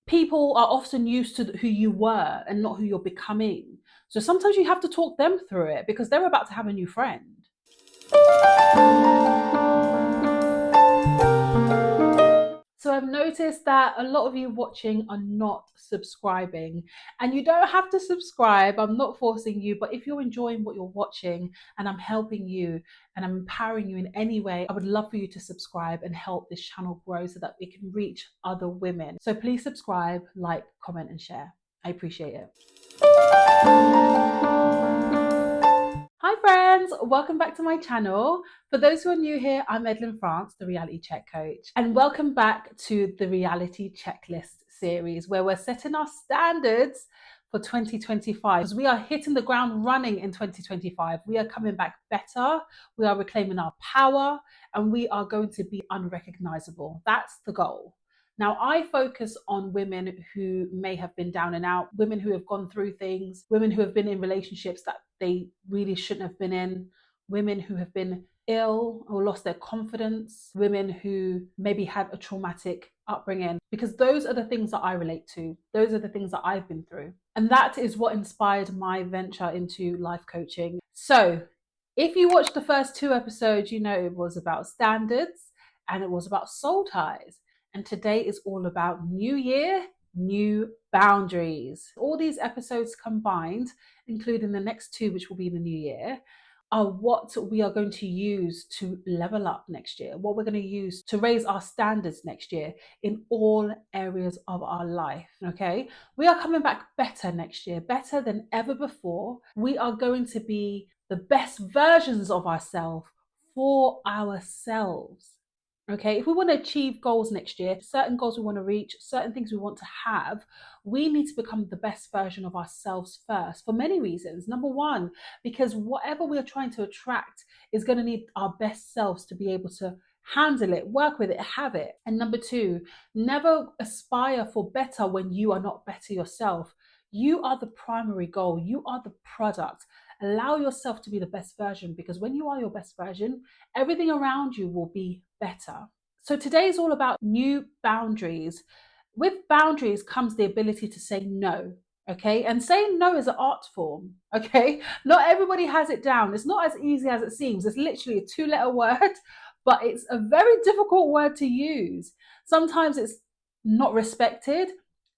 people are often used to who you were and not who you're becoming. So sometimes you have to talk them through it because they're about to have a new friend. So I've noticed that a lot of you watching are not subscribing, and you don't have to subscribe. I'm not forcing you, but if you're enjoying what you're watching and I'm helping you and I'm empowering you in any way, I would love for you to subscribe and help this channel grow so that we can reach other women. So please subscribe, like, comment, and share. I appreciate it. Hi friends, welcome back to my channel. For those who are new here, I'm Edlyn France, the reality check coach, and welcome back to the reality checklist series where we're setting our standards for 2025. As we are hitting the ground running in 2025, we are coming back better, we are reclaiming our power, and we are going to be unrecognizable. That's the goal. Now, I focus on women who may have been down and out, women who have gone through things, women who have been in relationships that they really shouldn't have been in, women who have been ill or lost their confidence, women who maybe had a traumatic upbringing, because those are the things that I relate to. Those are the things that I've been through. And that is what inspired my venture into life coaching. So if you watched the first 2 episodes, you know it was about standards and it was about soul ties. And today is all about new year, new boundaries. All these episodes combined, including the next 2, which will be in the new year, are what we are going to use to level up next year, what we're going to use to raise our standards next year in all areas of our life. Okay, we are coming back better next year, better than ever before. We are going to be the best versions of ourselves for ourselves. Okay, if we want to achieve goals next year, certain goals we want to reach, certain things we want to have, we need to become the best version of ourselves first for many reasons. Number one, because whatever we are trying to attract is going to need our best selves to be able to handle it, work with it, have it. And number two, never aspire for better when you are not better yourself. You are the primary goal, you are the product. Allow yourself to be the best version, because when you are your best version, everything around you will be better. So today is all about new boundaries. With boundaries comes the ability to say no. Okay, and saying no is an art form. Okay, not everybody has it down. It's not as easy as it seems. It's literally a 2-letter word, but it's a very difficult word to use. Sometimes it's not respected,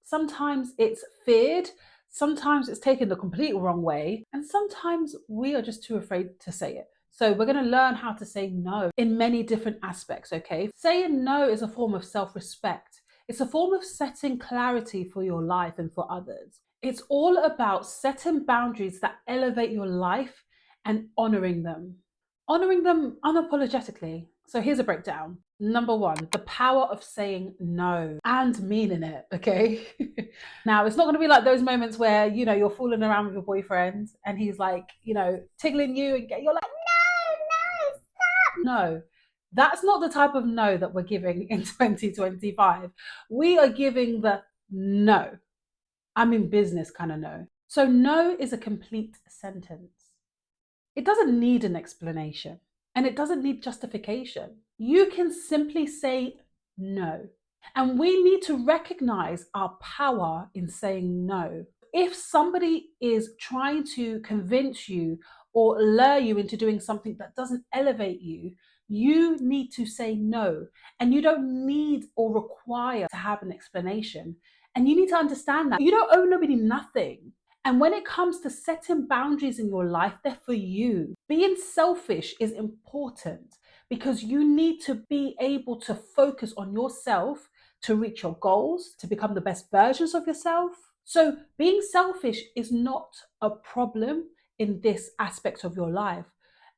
sometimes it's feared, sometimes it's taken the complete wrong way, and sometimes we are just too afraid to say it. So we're going to learn how to say no in many different aspects, okay? Saying no is a form of self-respect. It's a form of setting clarity for your life and for others. It's all about setting boundaries that elevate your life and honoring them. Honoring them unapologetically. So here's a breakdown. Number one, the power of saying no and meaning it, okay? Now, it's not going to be like those moments where, you know, you're fooling around with your boyfriend and he's like, you know, tickling you and you're like, no, stop. No, that's not the type of no that we're giving in 2025. We are giving the no, I'm in business kind of no. So no is a complete sentence. It doesn't need an explanation and it doesn't need justification. You can simply say no. And we need to recognize our power in saying no. If somebody is trying to convince you or lure you into doing something that doesn't elevate you, you need to say no. And you don't need or require to have an explanation. And you need to understand that you don't owe nobody nothing. And when it comes to setting boundaries in your life, they're for you. Being selfish is important because you need to be able to focus on yourself to reach your goals, to become the best versions of yourself. So being selfish is not a problem in this aspect of your life.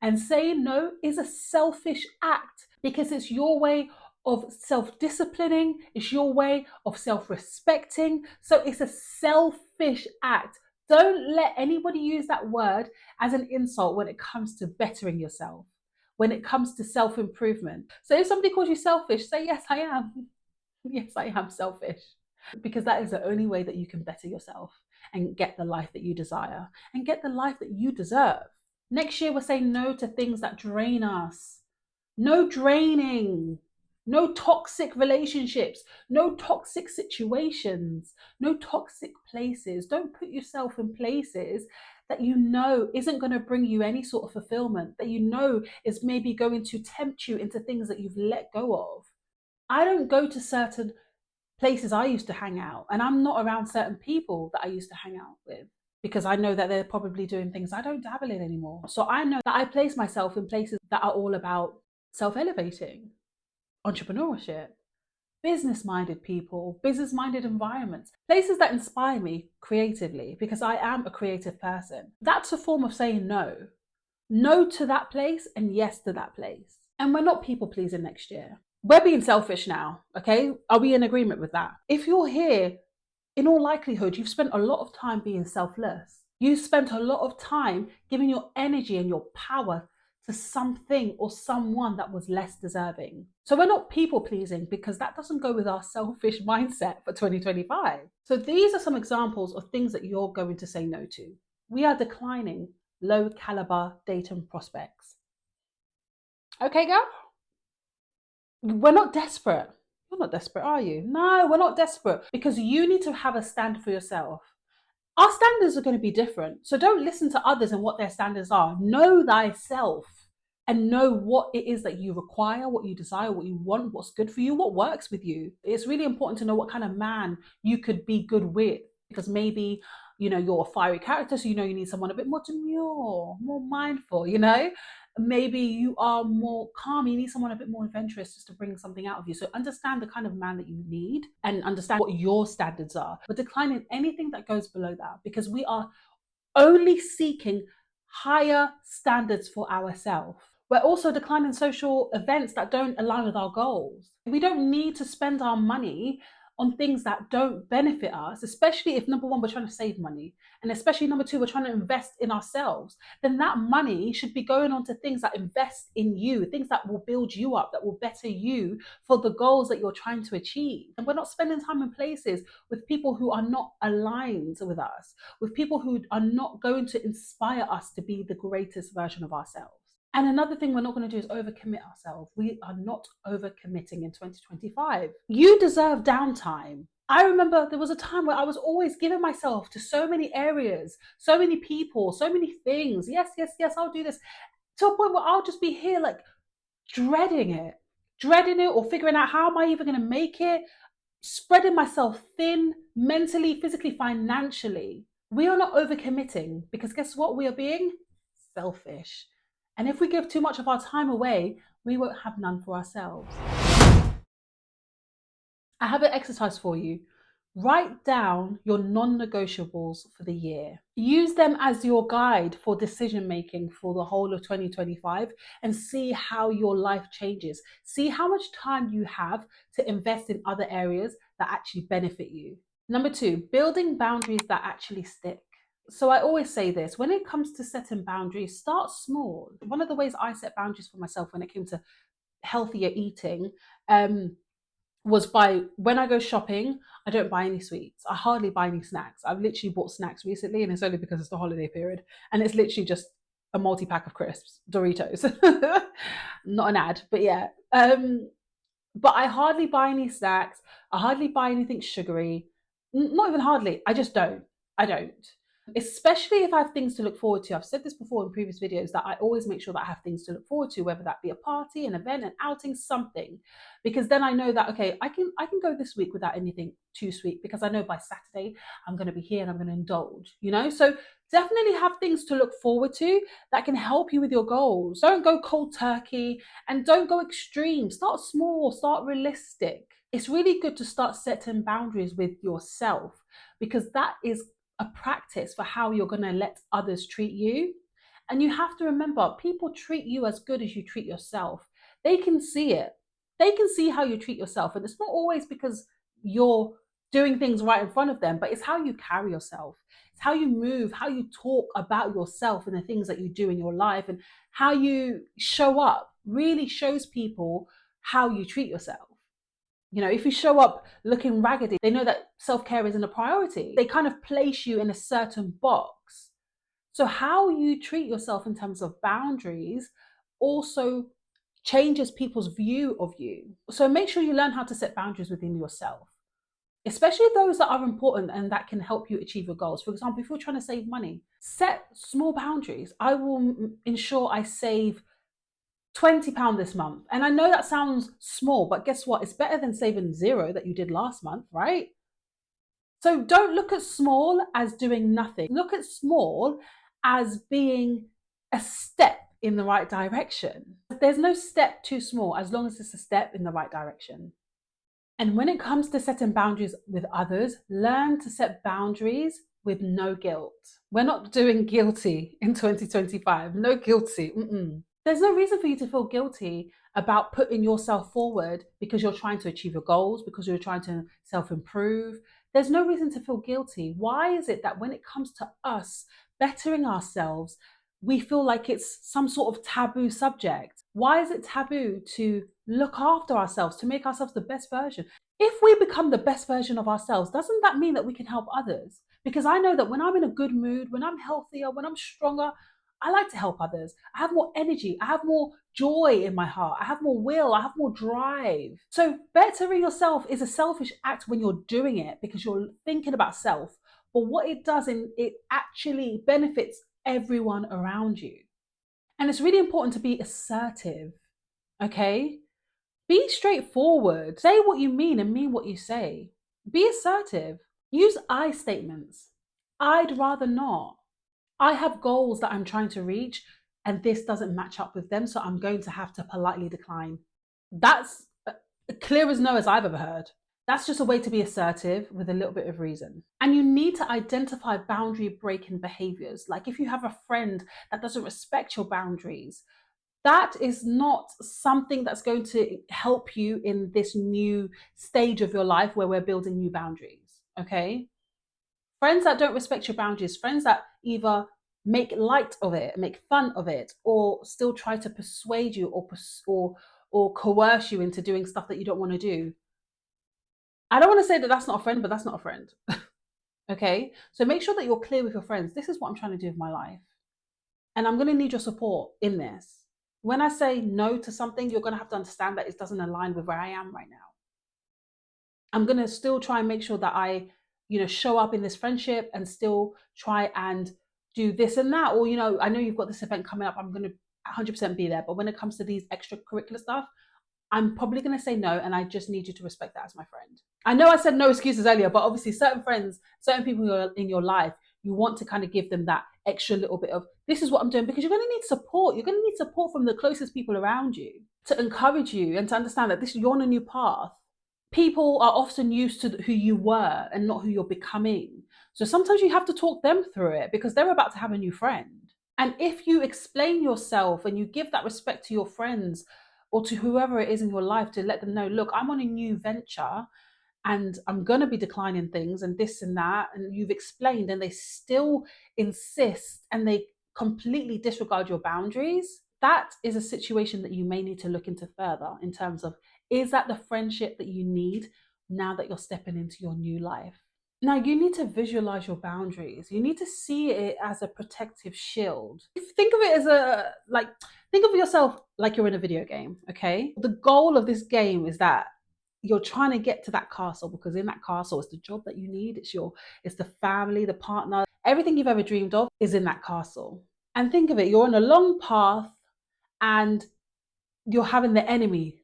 And saying no is a selfish act because it's your way of self-disciplining, it's your way of self-respecting. So it's a selfish act. Don't let anybody use that word as an insult when it comes to bettering yourself, when it comes to self-improvement. So if somebody calls you selfish, say, yes, I am. Yes, I am selfish. Because that is the only way that you can better yourself and get the life that you desire and get the life that you deserve. Next year, we're saying no to things that drain us. No draining. no toxic relationships, no toxic situations, no toxic places. Don't put yourself in places that you know isn't going to bring you any sort of fulfillment, that you know is maybe going to tempt you into things that you've let go of. I don't go to certain places I used to hang out, and I'm not around certain people that I used to hang out with because I know that they're probably doing things I don't dabble in anymore. So I know that I place myself in places that are all about self elevating, entrepreneurship, business minded people, business minded environments, places that inspire me creatively because I am a creative person. That's a form of saying no. No to that place and yes to that place. And we're not people pleasing next year. We're being selfish now, okay? Are we in agreement with that? If you're here, in all likelihood, you've spent a lot of time being selfless. You spent a lot of time giving your energy and your power to something or someone that was less deserving. So we're not people pleasing because that doesn't go with our selfish mindset for 2025. So these are some examples of things that you're going to say no to. We are declining low caliber dating prospects. Okay, girl? We're not desperate. You're not desperate, are you? No, we're not desperate because you need to have a stand for yourself. Our standards are going to be different. So don't listen to others and what their standards are. Know thyself and know what it is that you require, what you desire, what you want, what's good for you, what works with you. It's really important to know what kind of man you could be good with because maybe, you're a fiery character, so you need someone a bit more demure, more mindful, maybe you are more calm, you need someone a bit more adventurous just to bring something out of you. So understand the kind of man that you need and understand what your standards are, but declining anything that goes below that because we are only seeking higher standards for ourselves. We're also declining social events that don't align with our goals. We don't need to spend our money on things that don't benefit us, especially if number one, we're trying to save money. And especially number two, we're trying to invest in ourselves. Then that money should be going on to things that invest in you, things that will build you up, that will better you for the goals that you're trying to achieve. And we're not spending time in places with people who are not aligned with us, with people who are not going to inspire us to be the greatest version of ourselves. And another thing we're not going to do is overcommit ourselves. We are not overcommitting in 2025. You deserve downtime. I remember there was a time where I was always giving myself to so many areas, so many people, so many things. Yes, yes, yes, I'll do this. To a point where I'll just be here like dreading it or figuring out how am I even going to make it, spreading myself thin mentally, physically, financially. We are not overcommitting because guess what? We are being selfish. And if we give too much of our time away, we won't have none for ourselves. I have an exercise for you. Write down your non-negotiables for the year. Use them as your guide for decision making for the whole of 2025 and see how your life changes. See how much time you have to invest in other areas that actually benefit you. Number two, building boundaries that actually stick. So I always say this, when it comes to setting boundaries, start small. One of the ways I set boundaries for myself when it came to healthier eating was by when I go shopping, I don't buy any sweets. I hardly buy any snacks. I've literally bought snacks recently and it's only because it's the holiday period. And it's literally just a multi-pack of crisps, Doritos. Not an ad, but yeah. But I hardly buy any snacks. I hardly buy anything sugary. Not even hardly. I just don't. I don't. Especially if I have things to look forward to. I've said this before in previous videos that I always make sure that I have things to look forward to, whether that be a party, an event, an outing, something. Because then I know that, okay, I can go this week without anything too sweet because I know by Saturday I'm going to be here and I'm going to indulge, So definitely have things to look forward to that can help you with your goals. Don't go cold turkey and don't go extreme. Start small, start realistic. It's really good to start setting boundaries with yourself because that is a practice for how you're going to let others treat you. And you have to remember, people treat you as good as you treat yourself. They can see it. They can see how you treat yourself. And it's not always because you're doing things right in front of them, but it's how you carry yourself. It's how you move, how you talk about yourself and the things that you do in your life and how you show up really shows people how you treat yourself. If you show up looking raggedy, they know that self-care isn't a priority. They kind of place you in a certain box. So how you treat yourself in terms of boundaries also changes people's view of you. So make sure you learn how to set boundaries within yourself, especially those that are important and that can help you achieve your goals. For example, if you're trying to save money, set small boundaries. I will ensure I save £20 this month. And I know that sounds small, but guess what? It's better than saving zero that you did last month, right? So don't look at small as doing nothing. Look at small as being a step in the right direction. There's no step too small as long as it's a step in the right direction. And when it comes to setting boundaries with others, learn to set boundaries with no guilt. We're not doing guilty in 2025. No guilty. There's no reason for you to feel guilty about putting yourself forward because you're trying to achieve your goals, because you're trying to self-improve. There's no reason to feel guilty. Why is it that when it comes to us bettering ourselves, we feel like it's some sort of taboo subject? Why is it taboo to look after ourselves, to make ourselves the best version? If we become the best version of ourselves, doesn't that mean that we can help others? Because I know that when I'm in a good mood, when I'm healthier, when I'm stronger, I like to help others. I have more energy. I have more joy in my heart. I have more will. I have more drive. So bettering yourself is a selfish act when you're doing it because you're thinking about self. But what it does, it actually benefits everyone around you. And it's really important to be assertive, okay? Be straightforward. Say what you mean and mean what you say. Be assertive. Use I statements. I'd rather not. I have goals that I'm trying to reach and this doesn't match up with them, so I'm going to have to politely decline. That's clear as no as I've ever heard. That's just a way to be assertive with a little bit of reason. And you need to identify boundary breaking behaviors. Like if you have a friend that doesn't respect your boundaries, that is not something that's going to help you in this new stage of your life where we're building new boundaries, okay? Friends that don't respect your boundaries, friends that either make light of it, make fun of it, or still try to persuade you or coerce you into doing stuff that you don't want to do. I don't want to say that that's not a friend, but that's not a friend. Okay? So make sure that you're clear with your friends. This is what I'm trying to do with my life. And I'm going to need your support in this. When I say no to something, you're going to have to understand that it doesn't align with where I am right now. I'm going to still try and make sure that I, show up in this friendship and still try and do this and that. Or, I know you've got this event coming up. I'm going to 100% be there. But when it comes to these extracurricular stuff, I'm probably going to say no. And I just need you to respect that as my friend. I know I said no excuses earlier, but obviously certain friends, certain people who are in your life, you want to kind of give them that extra little bit of, this is what I'm doing, because you're going to need support. You're going to need support from the closest people around you to encourage you and to understand that you're on a new path. People are often used to who you were and not who you're becoming. So sometimes you have to talk them through it because they're about to have a new friend. And if you explain yourself and you give that respect to your friends or to whoever it is in your life to let them know, look, I'm on a new venture and I'm going to be declining things and this and that, and you've explained and they still insist and they completely disregard your boundaries, that is a situation that you may need to look into further in terms of, is that the friendship that you need now that you're stepping into your new life? Now, you need to visualize your boundaries. You need to see it as a protective shield. Think of it as think of yourself like you're in a video game, okay? The goal of this game is that you're trying to get to that castle, because in that castle, it's the job that you need. It's the family, the partner, everything you've ever dreamed of is in that castle. And think of it, you're on a long path and you're having the enemy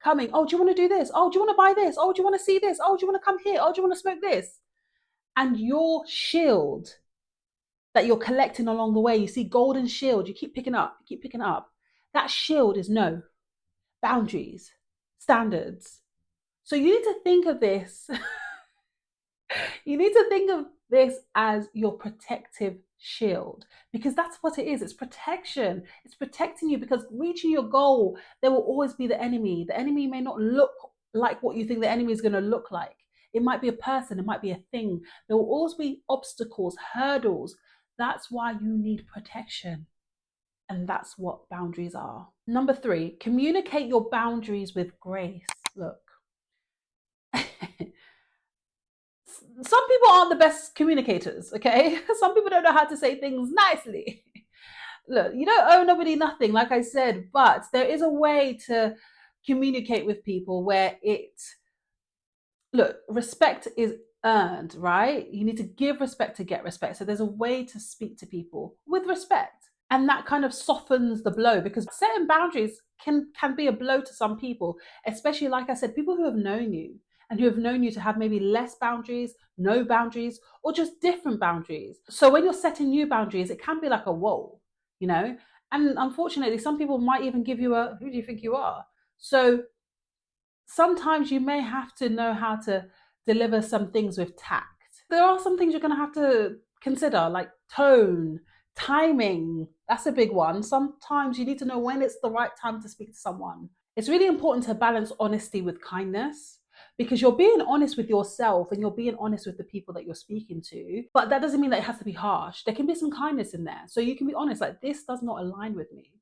coming. Oh, do you want to do this? Oh, do you want to buy this? Oh, do you want to see this? Oh, do you want to come here? Oh, do you want to smoke this? And your shield that you're collecting along the way, you see golden shield, you keep picking up. That shield is no boundaries, standards. So you need to think of this. You need to think of this as your protective shield, because that's what it is. It's protection. It's protecting you, because reaching your goal, there will always be the enemy. The enemy may not look like what you think the enemy is going to look like. It might be a person, it might be a thing. There will always be obstacles, hurdles. That's why you need protection. And that's what boundaries are. Number 3, communicate your boundaries with grace. Look, some people aren't the best communicators, okay? Some people don't know how to say things nicely. look, you don't owe nobody nothing, like I said, but there is a way to communicate with people where look, respect is earned, right? You need to give respect to get respect. So there's a way to speak to people with respect. And that kind of softens the blow, because setting boundaries can be a blow to some people, especially, like I said, people who have known you and who have known you to have maybe less boundaries, no boundaries, or just different boundaries. So when you're setting new boundaries, it can be like a wall, you know? And unfortunately, some people might even give you a, who do you think you are? So sometimes you may have to know how to deliver some things with tact. There are some things you're going to have to consider, like tone, timing. That's a big one. Sometimes you need to know when it's the right time to speak to someone. It's really important to balance honesty with kindness, because you're being honest with yourself and you're being honest with the people that you're speaking to. But that doesn't mean that it has to be harsh. There can be some kindness in there. So you can be honest, like, this does not align with me.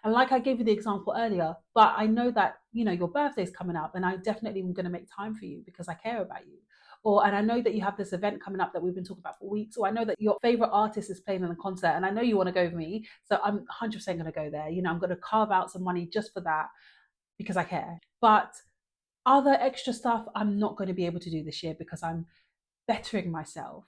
And like I gave you the example earlier, but I know that, your birthday's coming up and I definitely am going to make time for you because I care about you. And I know that you have this event coming up that we've been talking about for weeks. Or I know that your favorite artist is playing in a concert and I know you want to go with me. So I'm 100% going to go there. I'm going to carve out some money just for that because I care. But other extra stuff, I'm not going to be able to do this year because I'm bettering myself.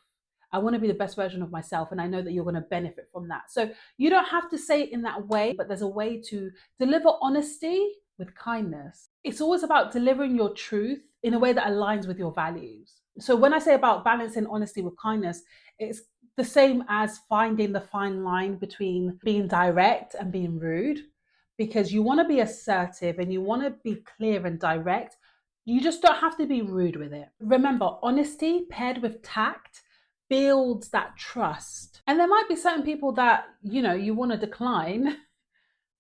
I want to be the best version of myself, and I know that you're going to benefit from that. So you don't have to say it in that way, but there's a way to deliver honesty with kindness. It's always about delivering your truth in a way that aligns with your values. So when I say about balancing honesty with kindness, it's the same as finding the fine line between being direct and being rude, because you want to be assertive and you want to be clear and direct. You just don't have to be rude with it. Remember, honesty paired with tact builds that trust. And there might be certain people that, you want to decline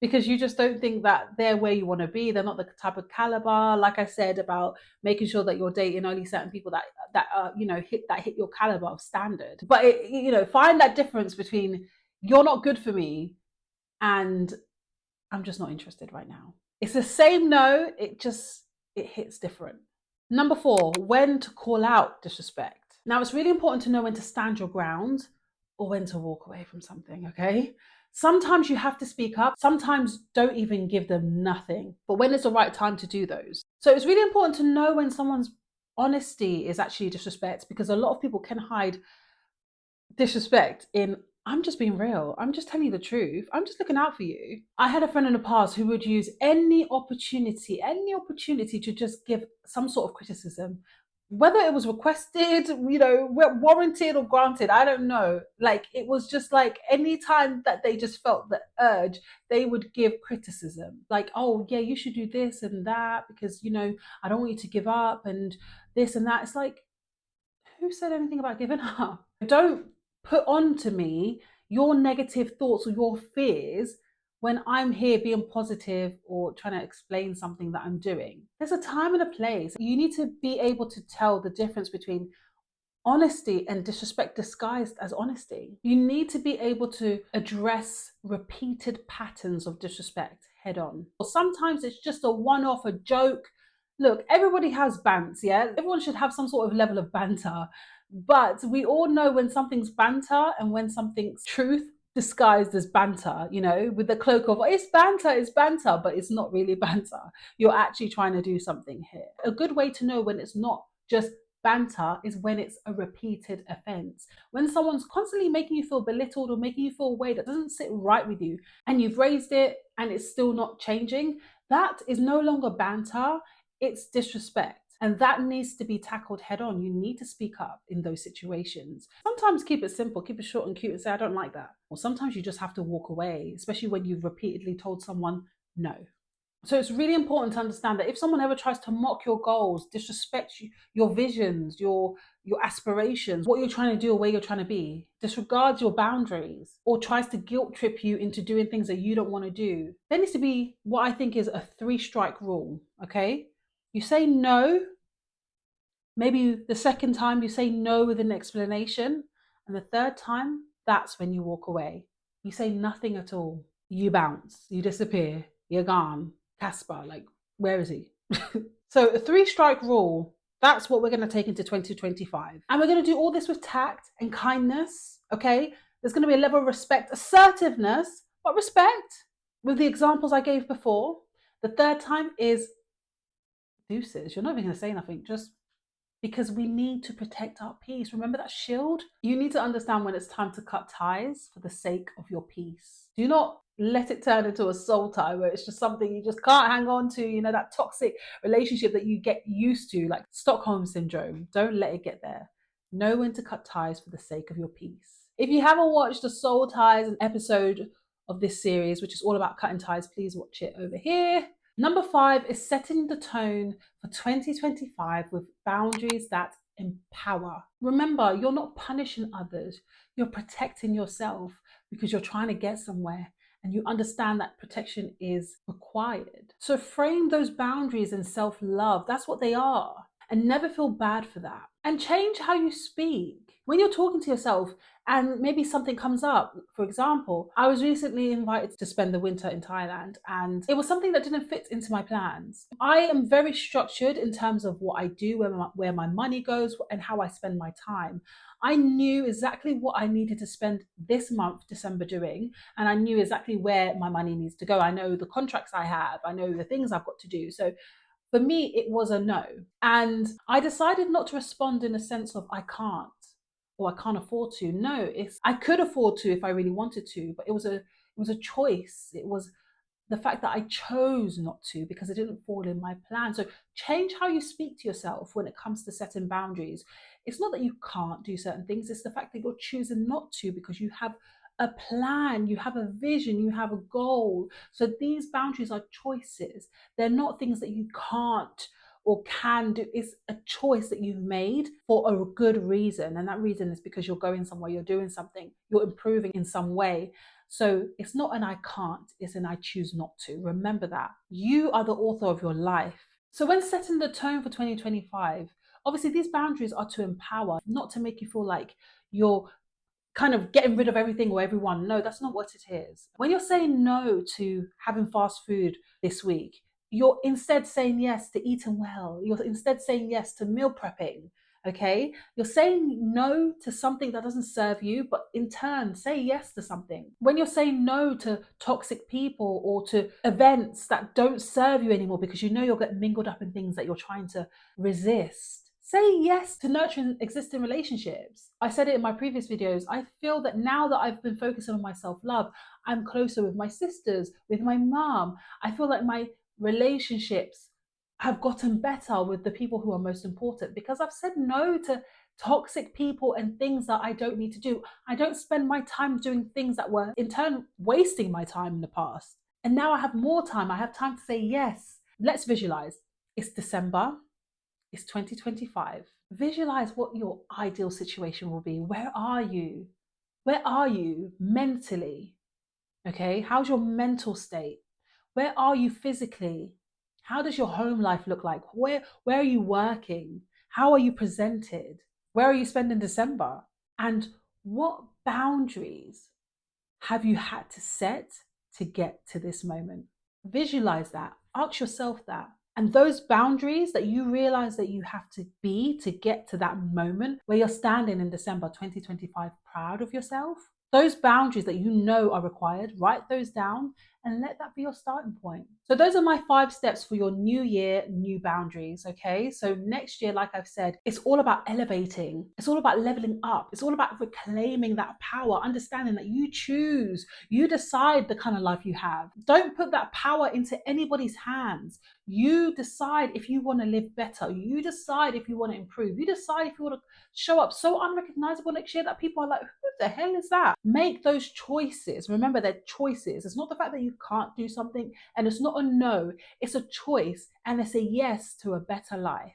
because you just don't think that they're where you want to be. They're not the type of caliber. Like I said about making sure that you're dating only certain people that hit your caliber of standard. But find that difference between you're not good for me and I'm just not interested right now. It's the same no, it hits different. Number 4, when to call out disrespect. Now, it's really important to know when to stand your ground or when to walk away from something, okay? Sometimes you have to speak up. Sometimes don't even give them nothing. But when is the right time to do those? So it's really important to know when someone's honesty is actually disrespect, because a lot of people can hide disrespect in, I'm just being real. I'm just telling you the truth. I'm just looking out for you. I had a friend in the past who would use any opportunity to just give some sort of criticism, whether it was requested, warranted or granted. I don't know. Like, it was just like any time that they just felt the urge, they would give criticism. Like, oh yeah, you should do this and that because, I don't want you to give up and this and that. It's like, who said anything about giving up? Don't put on to me your negative thoughts or your fears when I'm here being positive or trying to explain something that I'm doing. There's a time and a place. You need to be able to tell the difference between honesty and disrespect disguised as honesty. You need to be able to address repeated patterns of disrespect head on. Or sometimes it's just a one-off, a joke. Look, everybody has bants, yeah? Everyone should have some sort of level of banter. But we all know when something's banter and when something's truth disguised as banter, with the cloak of, it's banter, but it's not really banter. You're actually trying to do something here. A good way to know when it's not just banter is when it's a repeated offense. When someone's constantly making you feel belittled or making you feel a way that doesn't sit right with you, and you've raised it and it's still not changing, that is no longer banter, it's disrespect. And that needs to be tackled head on. You need to speak up in those situations. Sometimes keep it simple, keep it short and cute and say, I don't like that. Or sometimes you just have to walk away, especially when you've repeatedly told someone no. So it's really important to understand that if someone ever tries to mock your goals, disrespect your visions, your aspirations, what you're trying to do or where you're trying to be, disregards your boundaries, or tries to guilt trip you into doing things that you don't want to do, there needs to be what I think is a 3-strike rule, okay? You say no. Maybe the second time you say no with an explanation. And the third time, that's when you walk away. You say nothing at all. You bounce, you disappear, you're gone. Casper, like, where is he? So a 3-strike rule, that's what we're going to take into 2025. And we're going to do all this with tact and kindness, okay? There's going to be a level of respect, assertiveness, but respect with the examples I gave before. The third time is deuces. You're not even going to say nothing, just because we need to protect our peace. Remember that shield? You need to understand when it's time to cut ties for the sake of your peace. Do not let it turn into a soul tie where it's just something you just can't hang on to, you know, that toxic relationship that you get used to, like Stockholm syndrome. Don't let it get there. Know when to cut ties for the sake of your peace. If you haven't watched the Soul Ties episode of this series, which is all about cutting ties, please watch it over here. Number 5 is setting the tone for 2025 with boundaries that empower. Remember, you're not punishing others, you're protecting yourself because you're trying to get somewhere and you understand that protection is required. So frame those boundaries in self-love. That's what they are. And never feel bad for that. And change how you speak. When you're talking to yourself and maybe something comes up, for example, I was recently invited to spend the winter in Thailand and it was something that didn't fit into my plans. I am very structured in terms of what I do, where my money goes and how I spend my time. I knew exactly what I needed to spend this month, December, doing, and I knew exactly where my money needs to go. I know the contracts I have, I know the things I've got to do. So for me, it was a no. And I decided not to respond in a sense of I can't or I can't afford to. No, it's I could afford to if I really wanted to, but it was a choice. It was the fact that I chose not to because it didn't fall in my plan. So change how you speak to yourself when it comes to setting boundaries. It's not that you can't do certain things, it's the fact that you're choosing not to because you have a plan, you have a vision, you have a goal. So these boundaries are choices. They're not things that you can't or can do. It's a choice that you've made for a good reason. And that reason is because you're going somewhere, you're doing something, you're improving in some way. So it's not an I can't, it's an I choose not to. Remember that. You are the author of your life. So when setting the tone for 2025, obviously these boundaries are to empower, not to make you feel like you're kind of getting rid of everything or everyone. No, that's not what it is. When you're saying no to having fast food this week, you're instead saying yes to eating well. You're instead saying yes to meal prepping. Okay, you're saying no to something that doesn't serve you, but in turn, say yes to something. When you're saying no to toxic people or to events that don't serve you anymore because you know you'll get mingled up in things that you're trying to resist, say yes to nurturing existing relationships. I said it in my previous videos. I feel that now that I've been focusing on my self-love, I'm closer with my sisters, with my mom. I feel like my relationships have gotten better with the people who are most important because I've said no to toxic people and things that I don't need to do. I don't spend my time doing things that were in turn wasting my time in the past. And now I have more time. I have time to say yes. Let's visualize. It's December. It's 2025. Visualize what your ideal situation will be. Where are you? Where are you mentally? Okay, how's your mental state? Where are you physically? How does your home life look like? Where are you working? How are you presented? Where are you spending December? And what boundaries have you had to set to get to this moment? Visualize that. Ask yourself that. And those boundaries that you realize that you have to be to get to that moment where you're standing in December 2025 proud of yourself, those boundaries that you know are required, write those down and let that be your starting point. So those are my 5 steps for your new year, new boundaries. Okay. So next year, like I've said, it's all about elevating. It's all about leveling up. It's all about reclaiming that power, understanding that you choose, you decide the kind of life you have. Don't put that power into anybody's hands. You decide if you want to live better. You decide if you want to improve. You decide if you want to show up so unrecognizable next year that people are like, who the hell is that? Make those choices. Remember, they're choices. It's not the fact that you can't do something, and it's not a no. It's a choice, and it's a yes to a better life.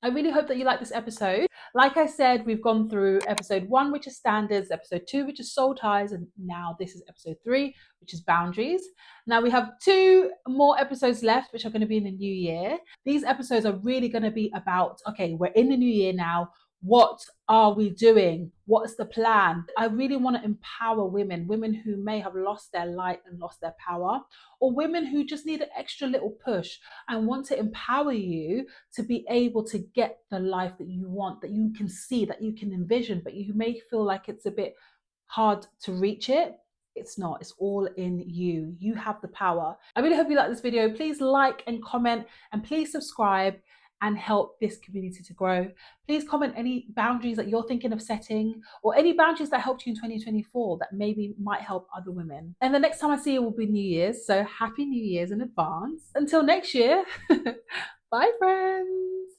I really hope that you like this episode. Like I said, we've gone through episode 1, which is standards, episode 2, which is soul ties, and now this is episode 3, which is boundaries. Now we have 2 more episodes left, which are going to be in the new year. These episodes are really going to be about, okay, we're in the new year now. What are we doing? What's the plan? I really want to empower women who may have lost their light and lost their power, or women who just need an extra little push and want to empower you to be able to get the life that you want, that you can see, that you can envision, but you may feel like it's a bit hard to reach it. It's not. It's all in you. You have the power. I really hope you like this video. Please like and comment, and please subscribe and help this community to grow. Please comment any boundaries that you're thinking of setting, or any boundaries that helped you in 2024 that maybe might help other women. And the next time I see you will be New Year's. So happy New Year's in advance. Until next year. Bye, friends.